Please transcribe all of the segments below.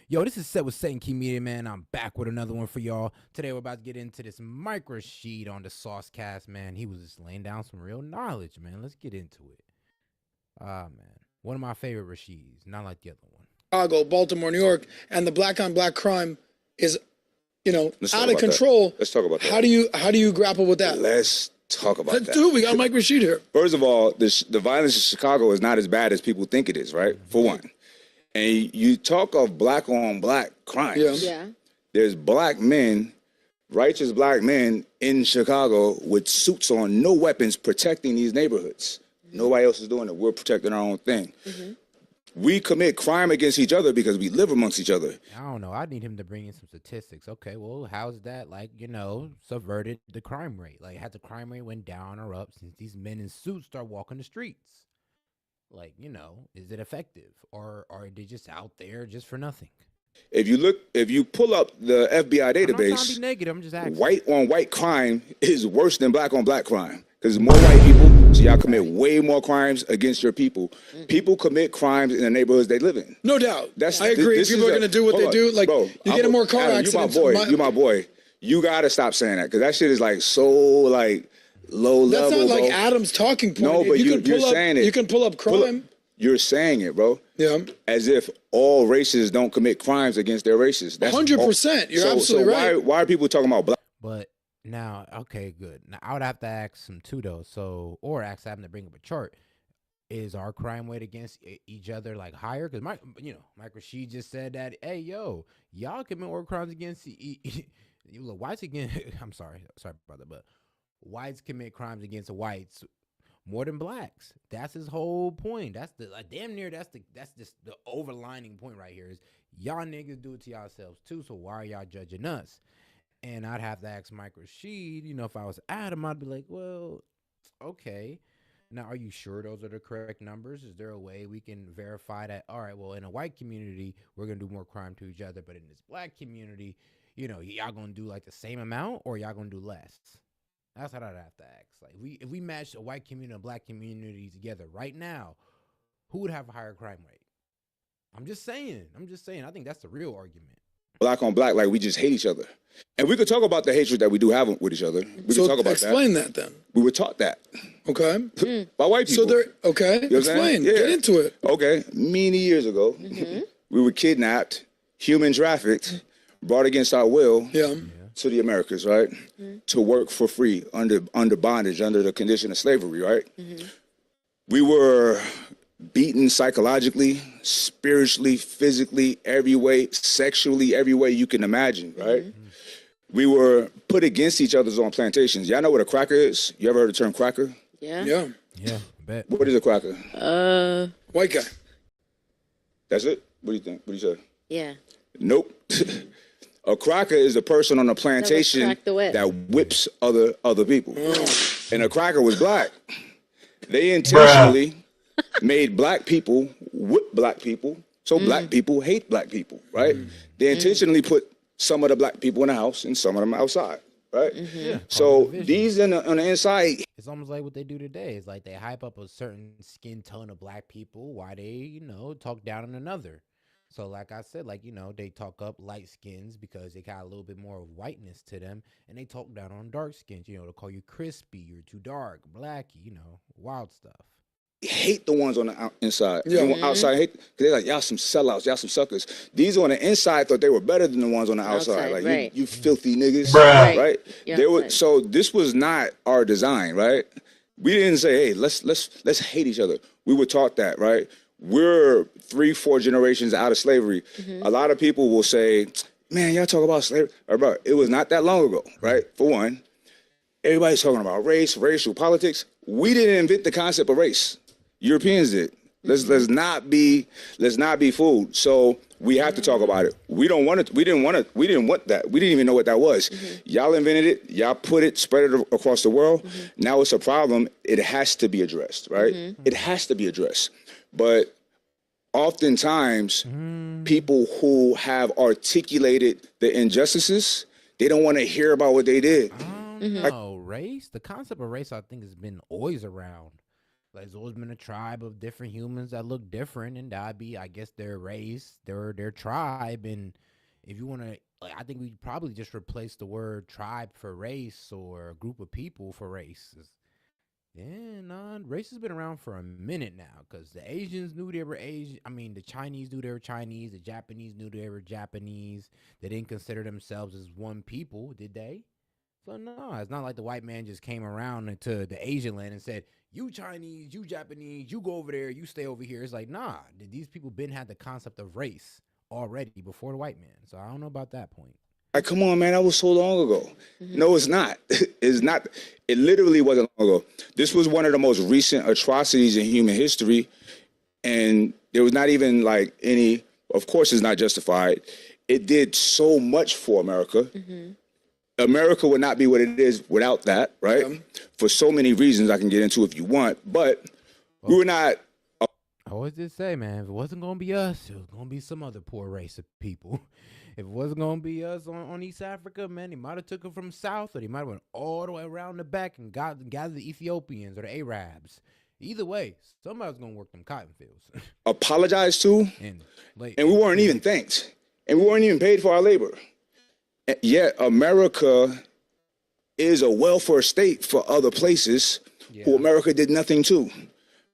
Yo, this is Set with Set and Key Media, man. I'm back with another one for y'all. Today we're about to get into this micro sheet on the Sauce Cast, man. He was just laying down some real knowledge, man. Let's get into it. Man. One of my favorite Rashids, not like the other one. Chicago, Baltimore, New York, and the black on black crime is, Let's out of control. Let's talk about that. How do you grapple with that? Let's talk about Let's that. do it. We got Mike Rashid here. First of all, the violence in Chicago is not as bad as people think it is, right? For one. And you talk of black on black crimes. Yeah. There's black men, righteous black men in Chicago with suits on, no weapons, protecting these neighborhoods. Nobody else is doing it. We're protecting our own thing. We commit crime against each other because we live amongst each other. I don't know. I need him to bring in some statistics. Okay, well, how's that, subverted the crime rate? Like, has the crime rate went down or up since these men in suits start walking the streets? Like, is it effective? Or are they just out there just for nothing? If you pull up the FBI database, I'm not trying to be negative, I'm just asking. White on white crime is worse than black on black crime. Because more white people, so y'all commit way more crimes against your people. People commit crimes in the neighborhoods they live in. No doubt. I agree. People are going to do what they do. Like, bro, you get in more car accidents. You my boy. You got to stop saying that because that shit is like so like low level. That's not like bro. Adam's talking point. No, but you're saying it. You can pull up crime. You're saying it, bro. Yeah. As if all races don't commit crimes against their races. That's 100%. You're absolutely right. Why are people talking about black? But now, okay, good. Now, I would have to ask some too, though. Or ask them to bring up a chart. Is our crime rate against each other like higher? Because Mike Rashid just said that. Hey, yo, y'all commit more crimes against whites again. I'm sorry about that, but whites commit crimes against whites more than blacks. That's his whole point. That's the damn near. That's just the overlining point right here. Is y'all niggas do it to yourselves too. So why are y'all judging us? And I'd have to ask Mike Rashid, if I was Adam, I'd be like, well, okay. Now, are you sure those are the correct numbers? Is there a way we can verify that? All right, well, in a white community, we're going to do more crime to each other. But in this black community, y'all going to do like the same amount or y'all going to do less? That's what I'd have to ask. Like, if we match a white community and a black community together right now, who would have a higher crime rate? I'm just saying. I think that's the real argument. Black on black, like we just hate each other. And we could talk about the hatred that we do have with each other. We could talk about explain that then. We were taught that. Okay. By white people. So explain. Yeah. Get into it. Okay. Many years ago, we were kidnapped, human trafficked, brought against our will to the Americas, right? To work for free under bondage, under the condition of slavery, right? We were beaten psychologically, spiritually, physically, every way, sexually, every way you can imagine, right? We were put against each other on plantations. Y'all know what a cracker is? You ever heard the term cracker? Yeah. I bet. What is a cracker? White guy. That's it? What do you think? What do you say? Yeah. Nope. A cracker is a person on a plantation that whips other people. And a cracker was black. They intentionally made black people whip black people, so black people hate black people, right? They intentionally put some of the black people in the house and some of them outside, right? Yeah, so these on the inside. It's almost like what they do today. It's like they hype up a certain skin tone of black people while they, talk down on another. So like I said, they talk up light skins because they got a little bit more of whiteness to them, and they talk down on dark skins, to call you crispy, you're too dark, blacky, wild stuff. Hate the ones on the inside. The outside hate, because they're like, y'all some sellouts, y'all some suckers. These on the inside thought they were better than the ones on the outside. Like, right. you filthy niggas, right? Yeah, they were, so this was not our design, right? We didn't say, hey, let's hate each other. We were taught that, right? We're 3-4 generations out of slavery. A lot of people will say, man, y'all talk about slavery. Bro, it was not that long ago, right? For one, everybody's talking about race, racial politics. We didn't invent the concept of race. Europeans did. Let's not be fooled. So we have to talk about it. We don't want it. We didn't want that. We didn't even know what that was. Y'all invented it. Y'all put it, spread it across the world. Now it's a problem. It has to be addressed, right? It has to be addressed. But oftentimes, people who have articulated the injustices, they don't want to hear about what they did. No, race. The concept of race, I think, has been always around. there's always been a tribe of different humans that look different, and that'd be, I guess, their race, their tribe. And if you want to, like, I think we probably just replace the word tribe for race or a group of people for race. Yeah, nah, race has been around for a minute now because the Asians knew they were Asian. I mean, the Chinese knew they were Chinese. The Japanese knew they were Japanese. They didn't consider themselves as one people, did they? So no, it's not like the white man just came around into the Asian land and said, "You Chinese, you Japanese, you go over there, you stay over here." It's like, nah, these people been had the concept of race already before the white man. So I don't know about that point. Like, come on, man, that was so long ago. No, it's not. It's not. It literally wasn't long ago. This was one of the most recent atrocities in human history. And there was not even like any, of course, it's not justified. It did so much for America. America would not be what it is without that, right? For so many reasons I can get into if you want. But we were not. I always did say, man, if it wasn't going to be us, it was going to be some other poor race of people. If it wasn't going to be us on East Africa, man, they might have took them from south, or they might have went all the way around the back and gathered the Ethiopians or the Arabs. Either way, somebody's going to work them cotton fields. Apologized to, and we weren't even thanked. And we weren't even paid for our labor. And yet America is a welfare state for other places who America did nothing to.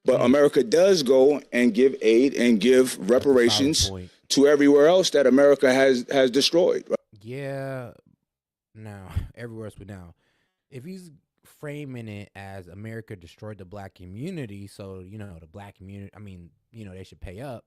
But America does go and give aid and give reparations to everywhere else that America has destroyed. Right? Yeah. Now, everywhere else, but now, if he's framing it as America destroyed the black community, so, the black community, I mean, they should pay up,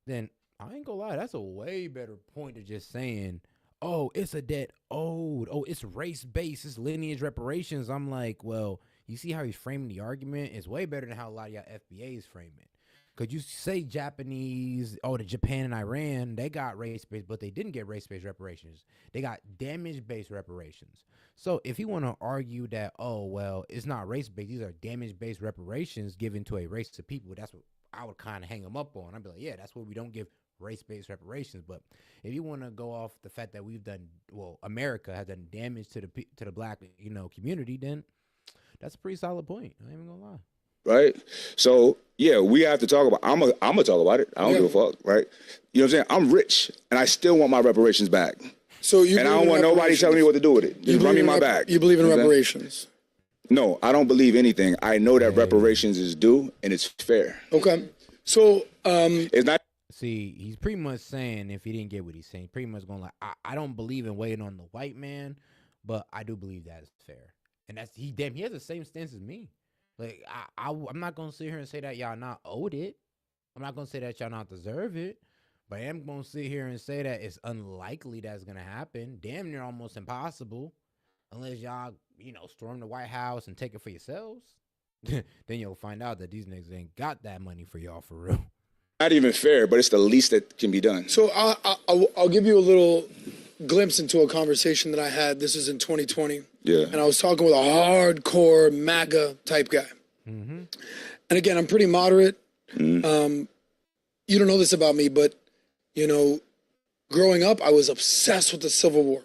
then I ain't gonna lie, that's a way better point to just saying, oh, it's a debt owed. Oh, it's race-based. It's lineage reparations. I'm like, well, you see how he's framing the argument? It's way better than how a lot of y'all FBAs frame it. Because you say Japanese, the Japan and Iran, they got race-based, but they didn't get race-based reparations. They got damage-based reparations. So if you want to argue that, oh, well, it's not race-based, these are damage-based reparations given to a race of people, that's what I would kind of hang them up on. I'd be like, yeah, that's what we don't give race-based reparations. But if you want to go off the fact that America has done damage to the black, community, then that's a pretty solid point. I ain't even gonna lie. Right. So yeah, we have to talk about. I'm gonna talk about it. I don't give a fuck. Right. You know what I'm saying? I'm rich, and I still want my reparations back. So you and I don't want nobody telling me what to do with it. Just run me my back. You believe in reparations? No, I don't believe anything. I know that reparations is due and it's fair. Okay. So it's not. See, he's pretty much saying, if he didn't get what he's saying, pretty much going like, I don't believe in waiting on the white man, but I do believe that is fair. And he has the same stance as me. Like, I'm not going to sit here and say that y'all not owed it. I'm not going to say that y'all not deserve it. But I am going to sit here and say that it's unlikely that's going to happen. Damn near almost impossible. Unless y'all, storm the White House and take it for yourselves. Then you'll find out that these niggas ain't got that money for y'all for real. Not even fair, but it's the least that can be done. So I'll give you a little glimpse into a conversation that I had. This is in 2020. Yeah. And I was talking with a hardcore MAGA type guy. Mm-hmm. And again, I'm pretty moderate. Mm-hmm. You don't know this about me, but, growing up, I was obsessed with the Civil War.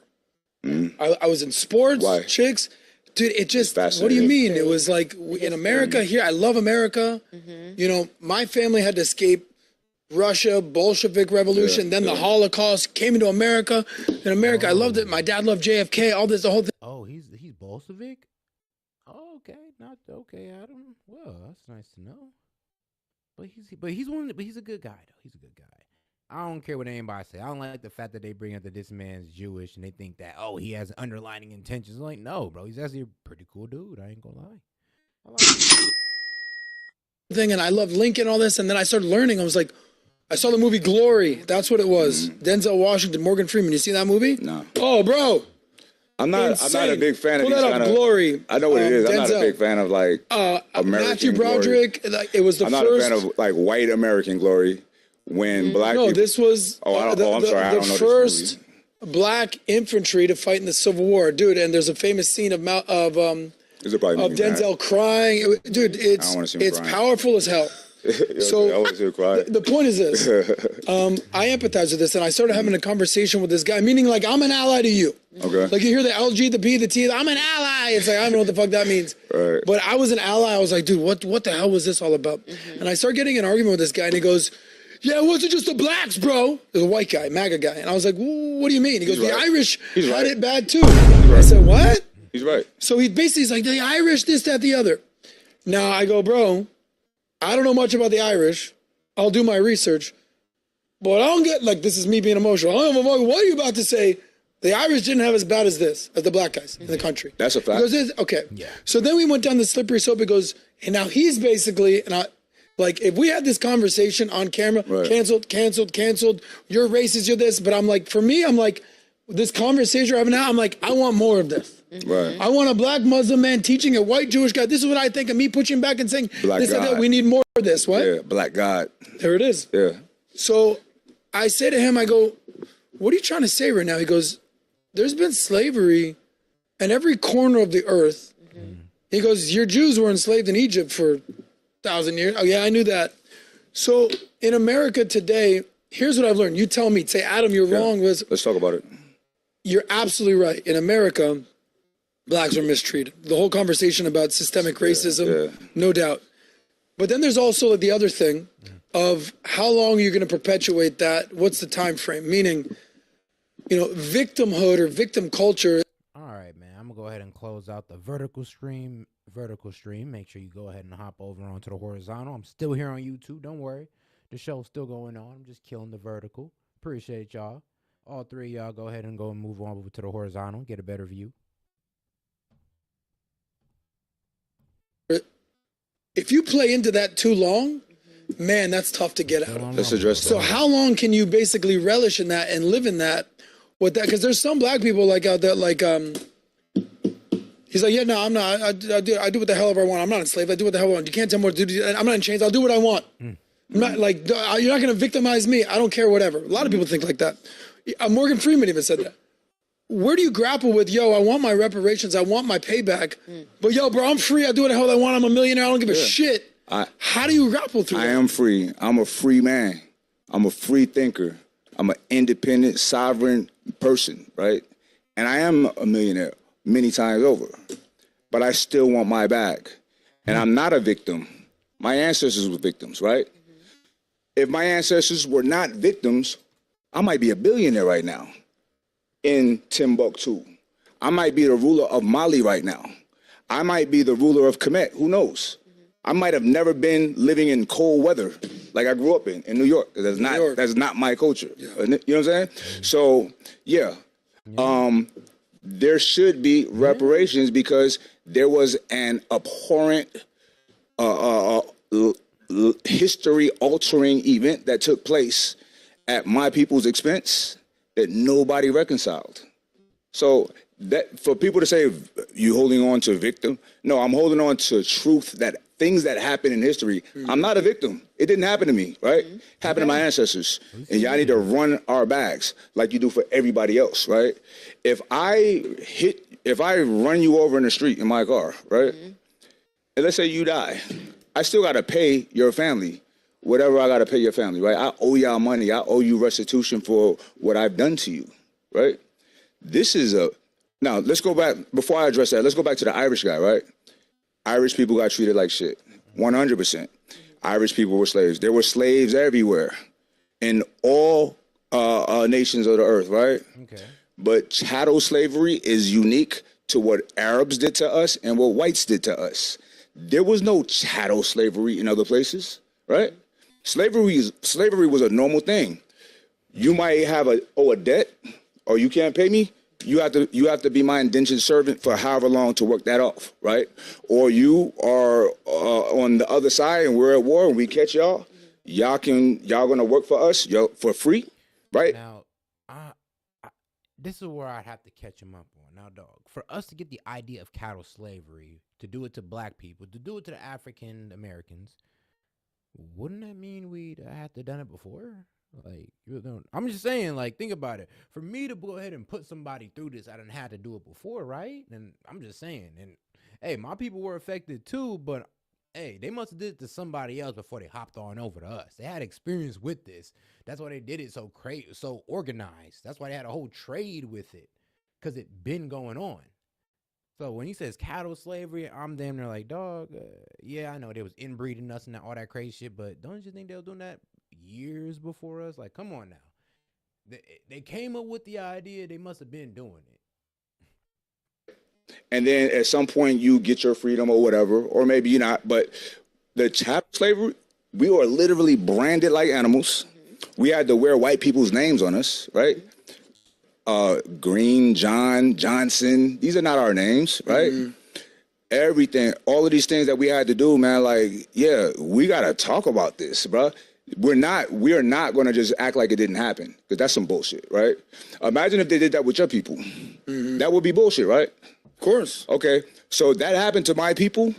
Mm-hmm. I was in sports, chicks. Dude, it just, what do you mean? It was like in America here, I love America. Mm-hmm. My family had to escape Russia, Bolshevik Revolution, then the Holocaust, came into America. In America, I loved it. My dad loved JFK, all this, the whole thing. Oh, he's Bolshevik? Oh, okay. Not okay, Adam. Well, that's nice to know. But he's a good guy though. He's a good guy. I don't care what anybody say. I don't like the fact that they bring up that this man's Jewish and they think that, he has underlining intentions. Like, no, bro, he's actually a pretty cool dude. I ain't gonna lie. I like him. And I loved Lincoln, all this, and then I started learning. I was like, I saw the movie Glory. That's what it was. Denzel Washington, Morgan Freeman. You see that movie? No. Oh, bro. I'm not a big fan of these kind of Glory. I know what it is. I'm not a big fan of like American Matthew Broderick. Glory. It was the first. I'm not a fan of like white American Glory. When black people... this was I'm sorry. I don't know the first black infantry to fight in the Civil War, dude. And there's a famous scene of Denzel crying. Dude, it's powerful as hell. So I was here crying. the point is this. I empathize with this, and I started having a conversation with this guy, meaning like I'm an ally to you. Okay. Like you hear the LG, the P, the T, I'm an ally. It's like, I don't know what the fuck that means. Right. But I was an ally. I was like, dude, what the hell was this all about? And I start getting an argument with this guy, and he goes, yeah, it wasn't just the blacks, bro. There's a white guy, MAGA guy. And I was like, what do you mean? He goes, the Irish had it bad too. I said, what? He's right. So he basically is like, the Irish, this, that, the other. Now I go, bro, I don't know much about the Irish. I'll do my research. But I don't get, like, this is me being emotional. I don't know what are you about to say? The Irish didn't have as bad as this, as the black guys in the country. That's a fact. Okay. Yeah. So then we went down the slippery slope. It goes, and now he's basically, like, if we had this conversation on camera, canceled, you're racist, you're this. But I'm like, for me, I'm like, this conversation we're having now, I'm like, I want more of this. Right. I want a black Muslim man teaching a white Jewish guy. This is what I think of me pushing back and saying, Black this, God. we need more of this. What? Yeah, black God. There it is. Yeah. So I say to him, I go, what are you trying to say right now? He goes, there's been slavery in every corner of the earth. He goes, your Jews were enslaved in Egypt for 1,000 years. Oh, yeah, I knew that. So in America today, here's what I've learned. You tell me, say, Adam, you're wrong. Let's talk about it. You're absolutely right. In America, blacks are mistreated. The whole conversation about systemic racism, no doubt. But then there's also the other thing of how long are you going to perpetuate that? What's the time frame? Meaning, victimhood or victim culture. All right, man. I'm gonna go ahead and close out the vertical stream. Make sure you go ahead and hop over onto the horizontal. I'm still here on YouTube. Don't worry. The show's still going on. I'm just killing the vertical. Appreciate y'all. All three of y'all go ahead and go and move on over to the horizontal. Get a better view. If you play into that too long, man, that's tough to get out of. Let's address that. So how long can you basically relish in that and live in that with that? Because there's some black people like out there, like, he's like, yeah, no, I'm not. I do what the hell ever I want. I'm not enslaved. I do what the hell I want. You can't tell me what to do. I'm not in chains. I'll do what I want. I'm not like, you're not going to victimize me. I don't care, whatever. A lot of people think like that. Morgan Freeman even said that. Where do you grapple with, I want my reparations, I want my payback, but bro, I'm free, I do what the hell I want, I'm a millionaire, I don't give a shit. How do you grapple through that? I am free. I'm a free man. I'm a free thinker. I'm an independent, sovereign person, right? And I am a millionaire many times over, but I still want my bag. And I'm not a victim. My ancestors were victims, right? If my ancestors were not victims, I might be a billionaire right now in Timbuktu. I might be the ruler of Mali right now. I might be the ruler of Kemet. Who knows? I might have never been living in cold weather like I grew up in New York. That's not my culture. Yeah. You know what I'm saying? So, there should be reparations because there was an abhorrent history-altering event that took place at my people's expense that nobody reconciled. So that for people to say you holding on to a victim, no, I'm holding on to truth that things that happen in history. I'm not a victim. It didn't happen to me, right? Happened to my ancestors. And y'all need to run our bags like you do for everybody else, right? If I run you over in the street in my car, right? And let's say you die, I still gotta pay your family whatever I got to pay your family, right? I owe y'all money. I owe you restitution for what I've done to you, right? Now, let's go back, before I address that, let's go back to the Irish guy, right? Irish people got treated like shit, 100%. Irish people were slaves. There were slaves everywhere in all nations of the earth, right? Okay. But chattel slavery is unique to what Arabs did to us and what whites did to us. There was no chattel slavery in other places, right? Slavery was a normal thing. You might owe a debt, or you can't pay me. You have to be my indentured servant for however long to work that off, right? Or you are on the other side and we're at war and we catch y'all. Y'all gonna work for us for free, right? Now, this is where I'd have to catch him up on. Now, dog, for us to get the idea of cattle slavery, to do it to black people, to do it to the African Americans, wouldn't that mean we'd have to done it before? Like, I'm just saying, like, think about it. For me to go ahead and put somebody through this, I didn't have to do it before, right? And I'm just saying, and hey, my people were affected too, but Hey, they must have did it to somebody else before they hopped on over to us. They had experience with this. That's why they did it so crazy, so organized. That's why they had a whole trade with it, because it been going on. So when he says cattle slavery, I'm damn near like, dog, yeah, I know they was inbreeding us and all that crazy shit, but don't you think they were doing that years before us? Like, come on now. They came up with the idea. They must have been doing it. And then at some point you get your freedom or whatever, or maybe you're not. But the chattel slavery, we were literally branded like animals. We had to wear white people's names on us, right? Green, John, Johnson. These are not our names, right? Everything, all of these things that we had to do, man. Like, yeah, we gotta talk about this, bro. We are not going to just act like it didn't happen, because that's some bullshit, right? Imagine if they did that with your people. That would be bullshit, right? Of course. Okay, so that happened to my people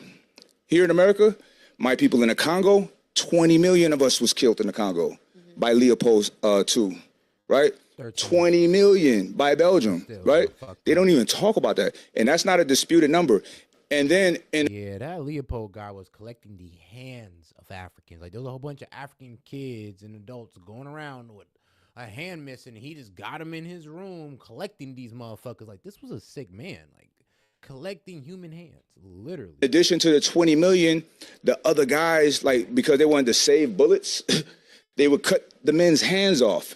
here in America. My people in the Congo, 20 million of us was killed in the Congo by Leopold II, right? 20 million by Belgium, Still, right? fuck They that. don't even talk about that. And that's not a disputed number. And then Yeah, that Leopold guy was collecting the hands of Africans. Like, there was a whole bunch of African kids and adults going around with a hand missing. He just got him in his room collecting these motherfuckers. Like, this was a sick man. Like, collecting human hands, literally. in addition to the 20 million, the other guys, like, because they wanted to save bullets, they would cut the men's hands off.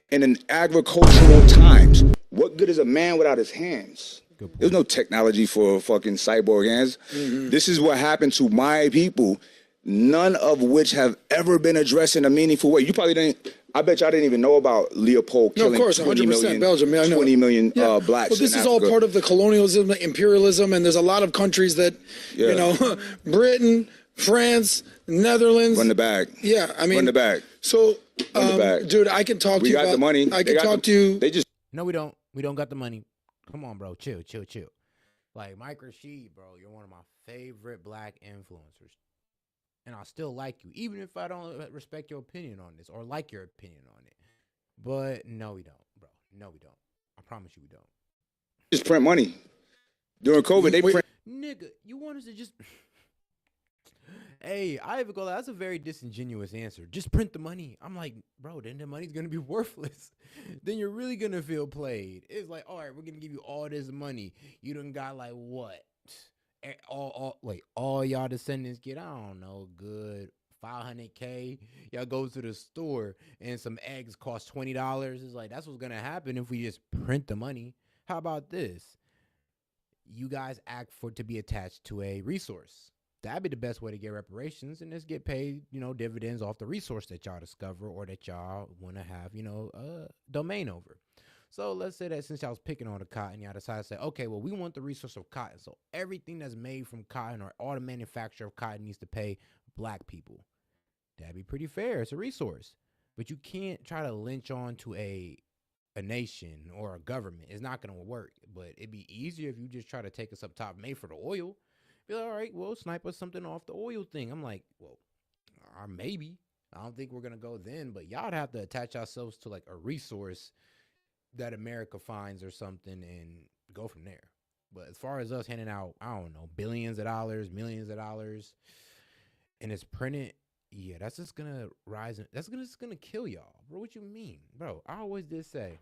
And in agricultural times, what good is a man without his hands? There's no technology for fucking cyborg hands. This is what happened to my people, none of which have ever been addressed in a meaningful way. You probably didn't. I bet y'all didn't even know about Leopold killing of course, 20 100% million, Belgium. Yeah, I know. 20 million blacks. Well, this in is all Africa. part of the colonialism, the imperialism, and there's a lot of countries that, you know, Britain, France, Netherlands. Run the bag. Yeah, I mean. Run the bag. So, Run the bag. dude, I can talk to We you got about the money. I can talk to you. They just. No, we don't. We don't got the money. Come on, bro. Chill. Like, Mike Rashid, bro, you're one of my favorite black influencers. And I still like you, even if I don't respect your opinion on this or like your opinion on it. But no, we don't, bro. No, we don't. I promise you we don't. Just print money. During COVID, they print. Nigga, you want us to just... Hey, I even go, that's a very disingenuous answer. Just print the money. I'm like, bro, then the money's going to be worthless. Then you're really going to feel played. It's like, all right, we're going to give you all this money. You done got like what? All y'all descendants get, I don't know, good 500K. Y'all go to the store and some eggs cost $20. It's like, that's what's going to happen if we just print the money. How about this? You guys act for it to be attached to a resource. That'd be the best way to get reparations, and just get paid, dividends off the resource that y'all discover or that y'all want to have, domain over. So let's say that since y'all was picking on the cotton, y'all decided to say, okay, well, we want the resource of cotton. So everything that's made from cotton or all the manufacture of cotton needs to pay black people. That'd be pretty fair. It's a resource. But you can't try to lynch on to a nation or a government. It's not going to work. But it'd be easier if you just try to take us up top, made for the oil. Be like, all right, well, snipe us something off the oil thing. I'm like, well, maybe. I don't think we're going to go then. But y'all would have to attach ourselves to like a resource that America finds or something and go from there. But as far as us handing out, I don't know, billions of dollars, millions of dollars, and it's printed, yeah, that's just gonna rise. That's just gonna kill y'all, bro. What you mean, bro? I always did say,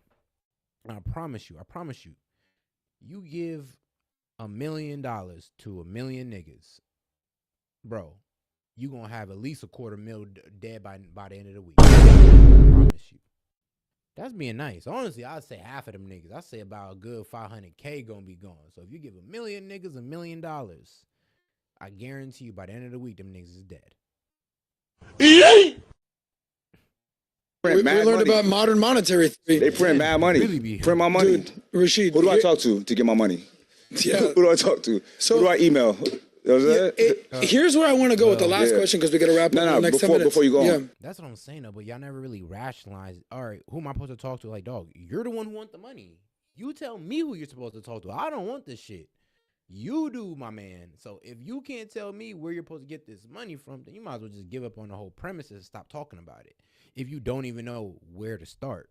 and I promise you, you give $1 million to 1 million niggas, bro, you gonna have at least 250,000 dead by the end of the week. I promise you. That's being nice. Honestly, I'd say half of them niggas. I'd say about a good 500K gonna be gone. So if you give 1 million niggas $1 million, I guarantee you by the end of the week, them niggas is dead. We learned about modern monetary theory. They print mad money. Really print my money. Dude, Rashid. Who do I talk to get my money? Yeah. Who do I talk to? So- Who do I email? You know what I'm saying? Here's where I want to go with the last question, because we got to wrap up in the next 10 minutes. Before you go on. Yeah. That's what I'm saying, though. But y'all never really rationalize. All right, who am I supposed to talk to? Like, dog, you're the one who want the money. You tell me who you're supposed to talk to. I don't want this shit. You do, my man. So if you can't tell me where you're supposed to get this money from, then you might as well just give up on the whole premise and stop talking about it. If you don't even know where to start.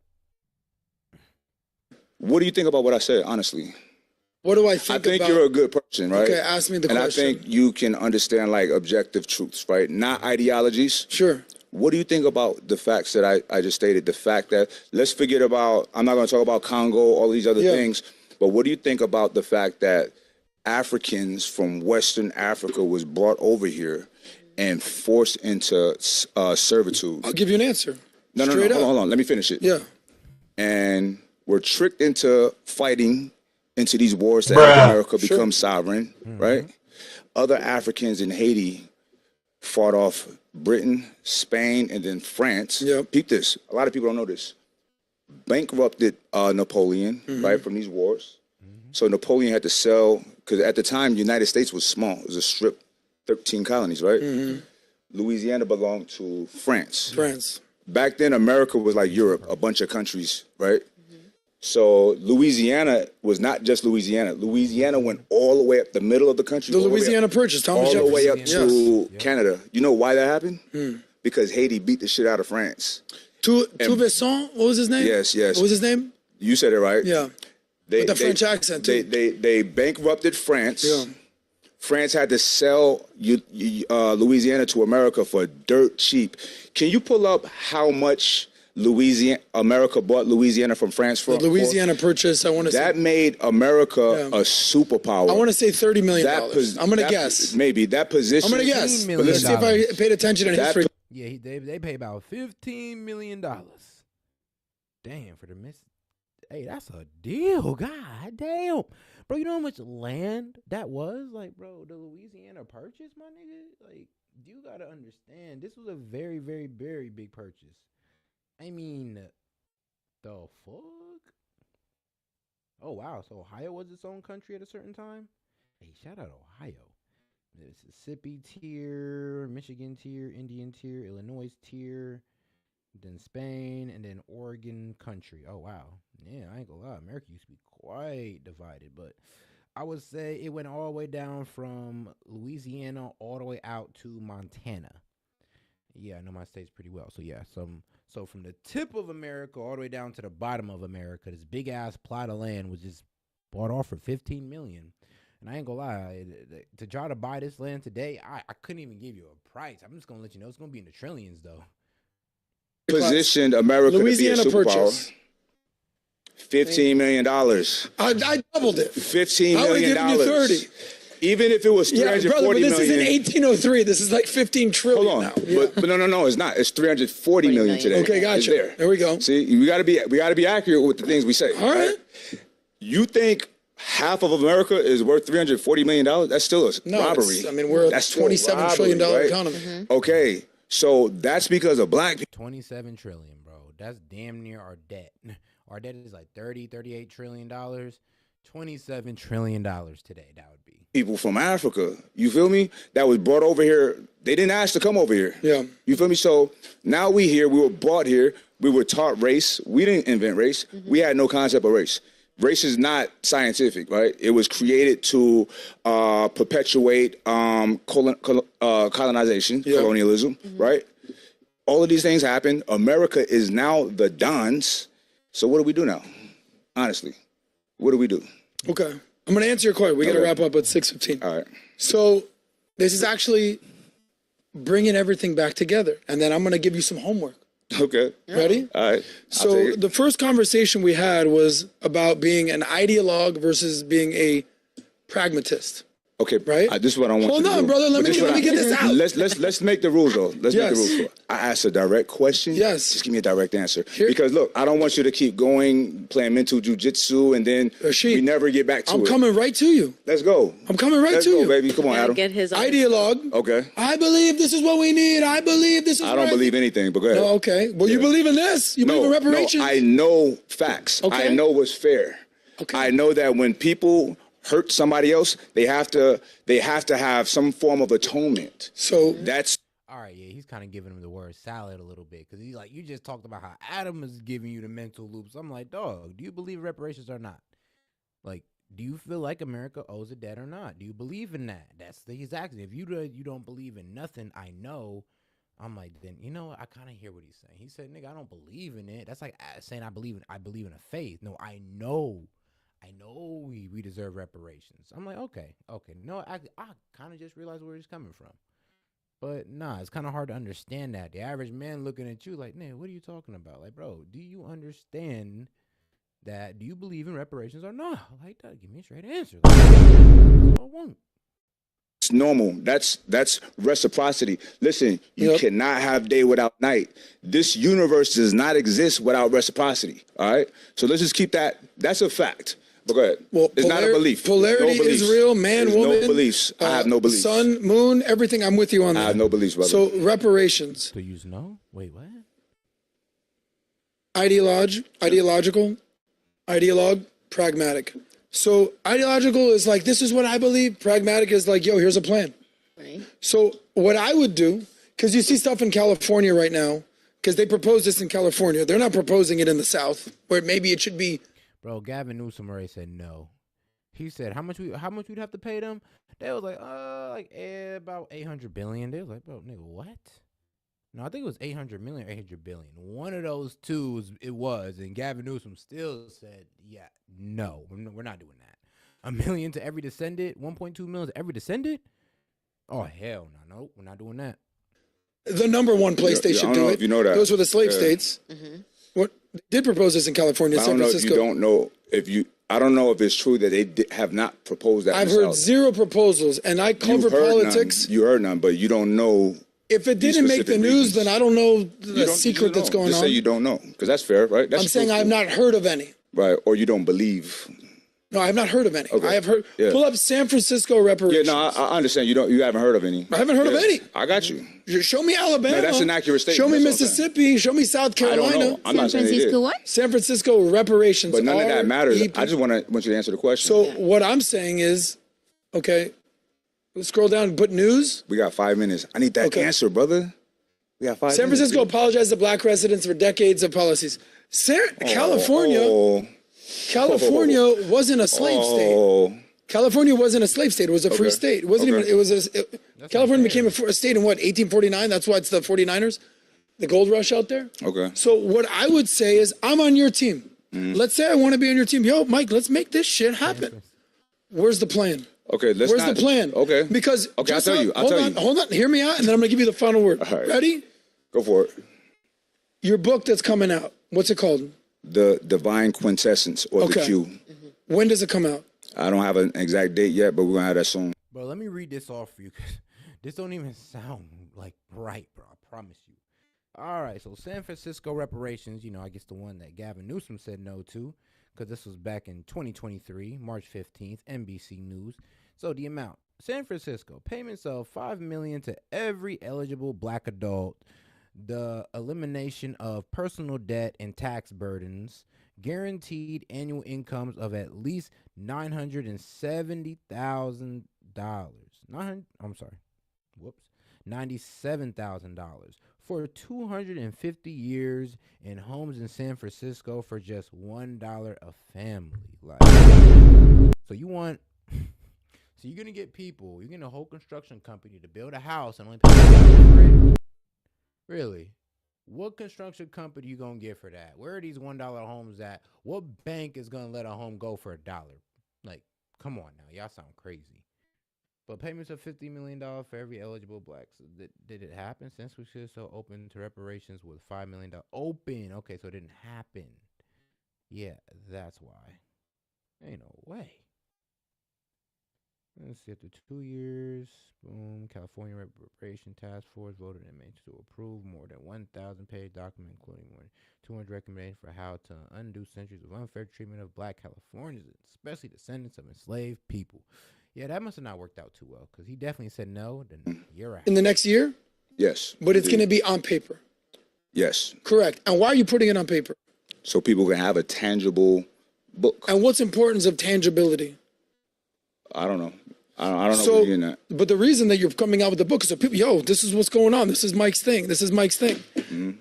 What do you think about what I said, honestly? What do I think I think about? you're a good person, right? Okay, ask me the question. And I think you can understand like objective truths, right? Not ideologies. Sure. What do you think about the facts that I just stated? The fact that, let's forget about, I'm not going to talk about Congo, all these other things, but what do you think about the fact that Africans from Western Africa was brought over here and forced into servitude? I'll give you an answer. No, hold on. Let me finish it. Yeah. And we're tricked into fighting into these wars to help America become sovereign, right? Other Africans in Haiti fought off Britain, Spain, and then France. Yep. Peep this. A lot of people don't know this. Bankrupted Napoleon, right, from these wars. So Napoleon had to sell, because at the time, the United States was small. It was a strip, 13 colonies, right? Louisiana belonged to France. Back then, America was like Europe, a bunch of countries, right? So Louisiana was not just Louisiana. Louisiana went all the way up the middle of the country. The Louisiana Purchase, Thomas Jefferson. All the way up to Canada. You know why that happened? Because Haiti beat the shit out of France. Toussaint, what was his name? Yes. What was his name? You said it right. Yeah. With the French accent, too. They bankrupted France. Yeah. France had to sell Louisiana to America for dirt cheap. Can you pull up how much America bought Louisiana from France for? The Louisiana Purchase, I want to say. That made America a superpower. I want to say $30 million. I'm going to guess. Maybe that position. I'm going to guess. But let's see if I paid attention to history. Yeah, they pay about $15 million. Damn, for the miss. Hey, that's a deal. God damn. Bro, you know how much land that was? Like, bro, the Louisiana Purchase, my nigga? Like, you got to understand, this was a very, very, very big purchase. I mean, the fuck? Oh, wow. So Ohio was its own country at a certain time? Hey, shout out Ohio. Mississippi tier, Michigan tier, Indian tier, Illinois tier, then Spain, and then Oregon country. Oh, wow. Yeah, I ain't gonna lie. America used to be quite divided, but I would say it went all the way down from Louisiana all the way out to Montana. Yeah, I know my states pretty well. So, yeah, so from the tip of America all the way down to the bottom of America, this big-ass plot of land was just bought off for $15 million. And I ain't gonna lie, to try to buy this land today, I couldn't even give you a price. I'm just gonna let you know it's gonna be in the trillions, though. Positioned America Louisiana to be a superpower. Purchase. $15 million. I doubled it. $15 million. I would have given you 30. Even if it was 340 but this million. is in 1803. This is like 15 trillion Hold on. now. Yeah. But no, it's not. It's 340 million today. Okay, gotcha. There we go. See, we gotta be accurate with the things we say. All right. You think half of America is worth $340 million? That's still a robbery. I mean, we're a $27 trillion economy. Okay, so that's because of black people. 27 trillion, bro. That's damn near our debt. Our debt is like $38 trillion. $27 trillion today, that would be. People from Africa, you feel me? That was brought over here. They didn't ask to come over here. Yeah. You feel me? So now we were brought here. We were taught race. We didn't invent race. We had no concept of race. Race is not scientific, right? It was created to perpetuate colonization, colonialism, right? All of these things happen. America is now the Dons. So what do we do now? Honestly, what do we do? Okay. I'm going to answer your question. We got to wrap up at 6:15. All right. So this is actually bringing everything back together. And then I'm going to give you some homework. Okay. Ready? All right. So the first conversation we had was about being an ideologue versus being a pragmatist. Okay, right. This is what I want. Hold you to on, do. brother. Let me get this out. Let's make the rules though. Let's make the rules. I asked a direct question. Yes. Just give me a direct answer. Because look, I don't want you to keep going playing mental jujitsu and then Rashid, we never get back to it. I'm coming right to you. Let's go. I'm coming right to you, you, baby. Come on, Adam. Get his ideologue. Okay. I believe this is what we need. I believe this is. I don't believe anything, but go ahead. No, okay. Well, you believe in this. You believe in reparations. No, I know facts. Okay. I know what's fair. Okay. I know that when people hurt somebody else, they have to have some form of atonement. So that's all right. Yeah, he's kind of giving him the word salad a little bit because he's like, you just talked about how Adam is giving you the mental loops. I'm like, dog, do you believe reparations or not? Like, do you feel like America owes a debt or not? Do you believe in that? That's the exactly. If you don't believe in nothing, I know. I'm like, then you know what? I kind of hear what he's saying. He said, nigga, I don't believe in it. That's like saying I believe in a faith. No, I know I know we deserve reparations. I'm like, okay. No, I kind of just realized where he's coming from. But nah, it's kind of hard to understand that. The average man looking at you like, man, what are you talking about? Like, bro, do you understand that? Do you believe in reparations or not? Like, that, give me a straight answer. Like, I won't. It's normal. That's reciprocity. Listen, you cannot have day without night. This universe does not exist without reciprocity. All right. So let's just keep that. That's a fact. But go ahead. Well, it's not a belief. Polarity is real. Man, There's woman. No beliefs. I have no beliefs. Sun, moon, everything. I'm with you on that. I have no beliefs, brother. So reparations. So you know? Wait, what? Ideological, pragmatic. So ideological is like, this is what I believe. Pragmatic is like, yo, here's a plan. Right. So what I would do, because you see stuff in California right now, because they proposed this in California. They're not proposing it in the South, where maybe it should be. Bro, Gavin Newsom already said no. He said how much we'd have to pay them? They was like, about 800 billion. They was like, bro, nigga, what? No, I think it was 800 million or 800 billion. One of those two it was, and Gavin Newsom still said, yeah, no, we're not doing that. $1 million to every descendant, 1.2 million to every descendant? Oh, hell no, nope, we're not doing that. The number one place they should do it. You know that. Those were the slave states. Mm-hmm. What did propose this in California, San Francisco? I don't know if it's true that they have not proposed that. I've heard zero proposals, and I cover politics. You heard none, but you don't know. If it didn't make the news, then I don't know the secret that's going on. Just say you don't know, because that's fair, right? I'm saying I've not heard of any. Right, or you don't believe. No, I have not heard of any. Okay. I have heard. Yeah. Pull up San Francisco reparations. Yeah, no, I understand. You haven't heard of any. I haven't heard of any. I got you. Show me Alabama. Man, that's an accurate statement. Show me Mississippi. Show me South Carolina. I don't know. I'm not saying they did. What? San Francisco reparations. But none of that matters. I just want you to answer the question. So what I'm saying is, okay, let's scroll down. But news. We got 5 minutes. I need that answer, brother. We got 5 minutes. San Francisco apologized to black residents for decades of policies. California wasn't a slave state. California wasn't a slave state. It was a free state. It wasn't even. It was California became a state in what, 1849? That's why it's the 49ers, the gold rush out there. Okay. So what I would say is, I'm on your team. Let's say I want to be on your team. Yo, Mike, let's make this shit happen. Where's the plan? Okay, where's the plan? Okay. Because I'll tell you. Hold on. Hear me out, and then I'm gonna give you the final word. All right. Ready? Go for it. Your book that's coming out. What's it called? The Divine Quintessence, or the Q. When does it come out? I don't have an exact date yet, but we're gonna have that soon. Bro, let me read this off for you, because this don't even sound like right, bro. I promise you. All right, so San Francisco reparations, I guess the one that Gavin Newsom said no to, because this was back in 2023, March 15th, NBC News. So the amount: San Francisco, payments of $5 million to every eligible black adult, the elimination of personal debt and tax burdens, guaranteed annual incomes of at least $97,000. $97,000 for 250 years in homes in San Francisco for just $1 a family. So you're gonna get people, you're gonna a whole construction company to build a house and only pay for it? Really? What construction company you gonna get for that? Where are these $1 homes at? What bank is gonna let a home go for $1? Like, come on now, y'all sound crazy. But payments of $50 million for every eligible black. So did it happen? Since we should so open to reparations with $5 million open. Okay, so it didn't happen. Yeah, that's why. Ain't no way. Let's see, after 2 years, boom, California Reparation Task Force voted in May to approve more than 1,000-page document, including more than 200 recommendations for how to undo centuries of unfair treatment of black Californians, especially descendants of enslaved people. Yeah, that must have not worked out too well, because he definitely said no, then you're right. In the next year? Yes. But it's going to be on paper. Yes. Correct. And why are you putting it on paper? So people can have a tangible book. And what's importance of tangibility? I don't know. I don't know what you're getting at. But the reason that you're coming out with the book is so people, yo, this is what's going on. This is Mike's thing. This is Mike's thing. Mm-hmm.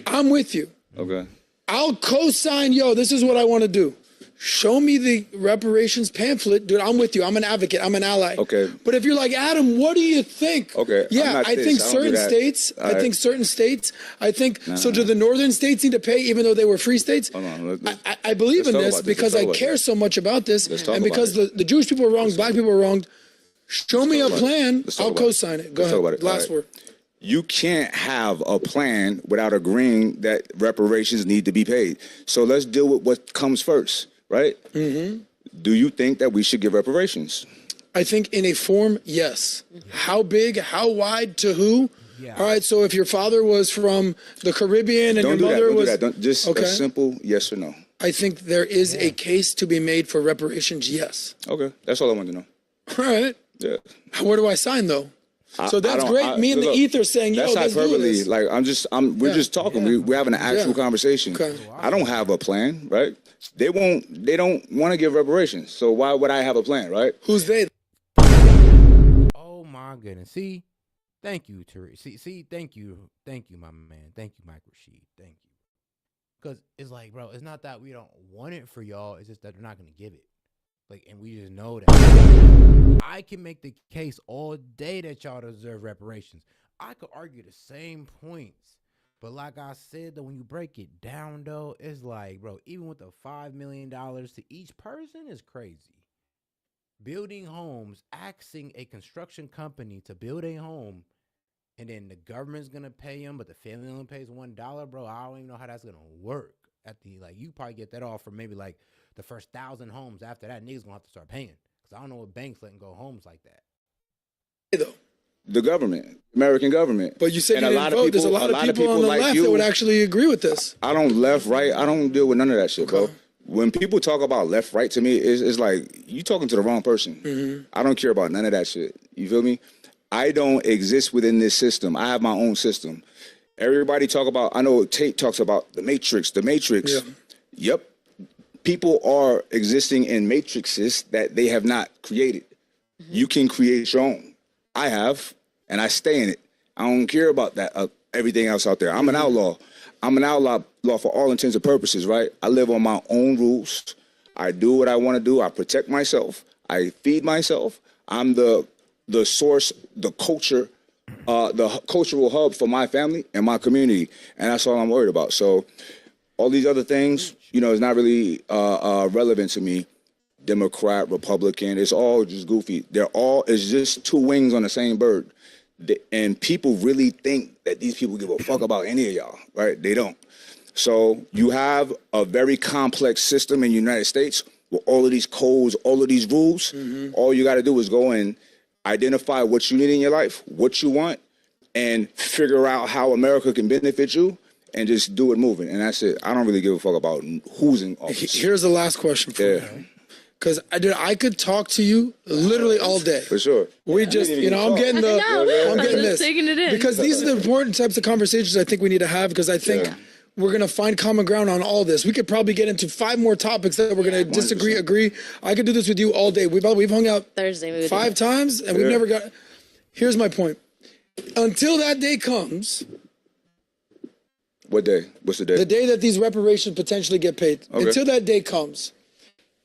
I'm with you. Okay. I'll co-sign, yo, this is what I want to do. show me the reparations pamphlet. Dude, I'm with you. I'm an advocate. I'm an ally. Okay. But if you're like, Adam, what do you think? Okay. Yeah, I think certain states, I think certain states, so do the northern states need to pay even though they were free states? Hold on. I believe in this because I care so much about this. And because the Jewish people are wronged, black people are wronged. Show me a plan. I'll co-sign it. Go ahead. Last word. You can't have a plan without agreeing that reparations need to be paid. So let's deal with what comes first, right? Mm-hmm. Do you think that we should give reparations? I think in a form, yes. How big, how wide, to who? Yeah. All right, so if your father was from the Caribbean and your mother was... Don't just a simple yes or no. I think there is a case to be made for reparations, yes. Okay, that's all I wanted to know. All right. Yeah. Where do I sign, though? So that's great. Me and the ether saying, yo, let's do this. Like, we're just talking. Yeah. We're having an actual conversation. Okay. I don't have a plan, right? They don't want to give reparations. So why would I have a plan, right? Who's they? Oh my goodness. See, thank you, Tariq. See, thank you, my man. Thank you, Mike Rashid. Thank you. Because it's like, bro, it's not that we don't want it for y'all. It's just that they're not going to give it. Like, and we just know that. I can make the case all day that y'all deserve reparations. I could argue the same points. But like I said, though, when you break it down, though, it's like, bro, even with the $5 million to each person is crazy. Building homes, asking a construction company to build a home, and then the government's going to pay them, but the family only pays $1, bro. I don't even know how that's going to work. You probably get that off for maybe like the first 1,000 homes. After that, niggas gonna have to start paying. Because I don't know what banks letting go homes like that. The government, American government. But you said you didn't vote. There's a lot of people on the left that would actually agree with this. I don't left, right. I don't deal with none of that shit, bro. When people talk about left, right, to me, it's like you talking to the wrong person. Mm-hmm. I don't care about none of that shit. You feel me? I don't exist within this system. I have my own system. Everybody talk about, I know Tate talks about the Matrix. Yeah. Yep. People are existing in matrices that they have not created. Mm-hmm. You can create your own. I have, and I stay in it. I don't care about that, everything else out there. I'm an outlaw. I'm an outlaw for all intents and purposes, right? I live on my own rules. I do what I want to do. I protect myself. I feed myself. I'm the source, the culture, the cultural hub for my family and my community, and that's all I'm worried about. So all these other things, is not really relevant to me. Democrat, Republican, it's all just goofy. It's just two wings on the same bird. And people really think that these people give a fuck about any of y'all, right? They don't. So you have a very complex system in the United States with all of these codes, all of these rules. Mm-hmm. All you got to do is go and identify what you need in your life, what you want, and figure out how America can benefit you, and just do it moving. And that's it. I don't really give a fuck about who's in office. Here's the last question for you. Because I could talk to you literally all day. For sure. We just, I'm getting this. Taking it in. Because these are the important types of conversations I think we need to have, because I think we're going to find common ground on all this. We could probably get into 5 more topics that we're going to disagree, 100%. Agree. I could do this with you all day. We've hung out Thursday 5 times, and we've never got... Here's my point. Until that day comes... What day? What's the day? The day that these reparations potentially get paid. Okay. Until that day comes,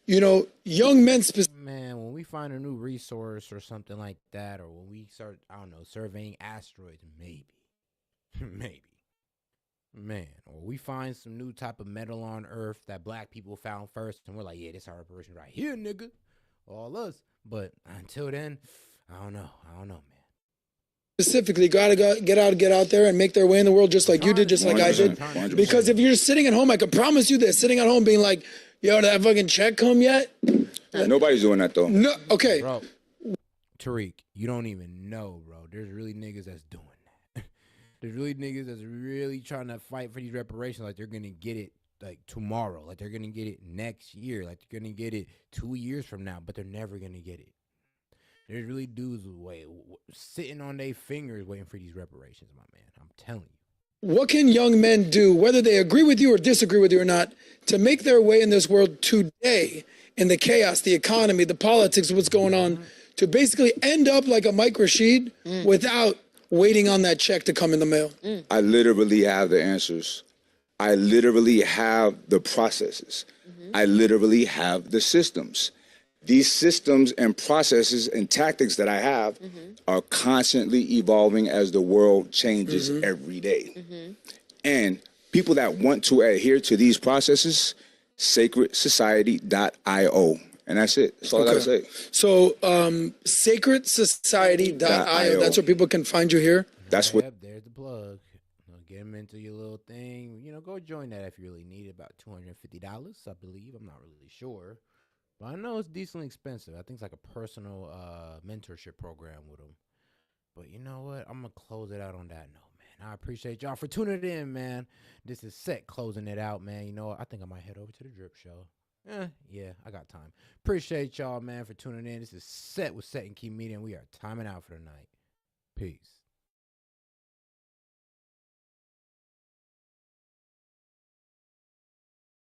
young men... Man, when we find a new resource or something like that, or when we start, surveying asteroids, maybe. Man, or we find some new type of metal on Earth that black people found first, and we're like, yeah, this our reparation right here, nigga. All us. But until then, I don't know, man. Specifically gotta get out there and make their way in the world just like you did, just like I did. 100%. Because if you're just sitting at home, I can promise you this, sitting at home being like, yo, did that fucking check come yet? Nobody's doing that, though. No, okay. Bro, Tariq, you don't even know, bro. There's really niggas that's doing that. There's really niggas that's really trying to fight for these reparations like they're going to get it like tomorrow. Like they're going to get it next year. Like they're going to get it 2 years from now, but they're never going to get it. There's really dudes sitting on their fingers waiting for these reparations, my man. I'm telling you. What can young men do, whether they agree with you or disagree with you or not, to make their way in this world today, in the chaos, the economy, the politics, what's going on, to basically end up like a Mike Rashid without waiting on that check to come in the mail? I literally have the answers. I literally have the processes. I literally have the systems. These systems and processes and tactics that I have are constantly evolving as the world changes every day. And people that want to adhere to these processes, sacredsociety.io. And that's it. That's all I got to say. So, sacredsociety.io, that's where people can find you here? That's what. There's the plug. Get them into your little thing. Go join that if you really need it. About $250, I believe. I'm not really sure. But I know it's decently expensive. I think it's like a personal mentorship program with them. But you know what? I'm going to close it out on that note, man. I appreciate y'all for tuning in, man. This is Set closing it out, man. I think I might head over to the Drip Show. Yeah, I got time. Appreciate y'all, man, for tuning in. This is Set with Set and Key Media, and we are timing out for the night. Peace.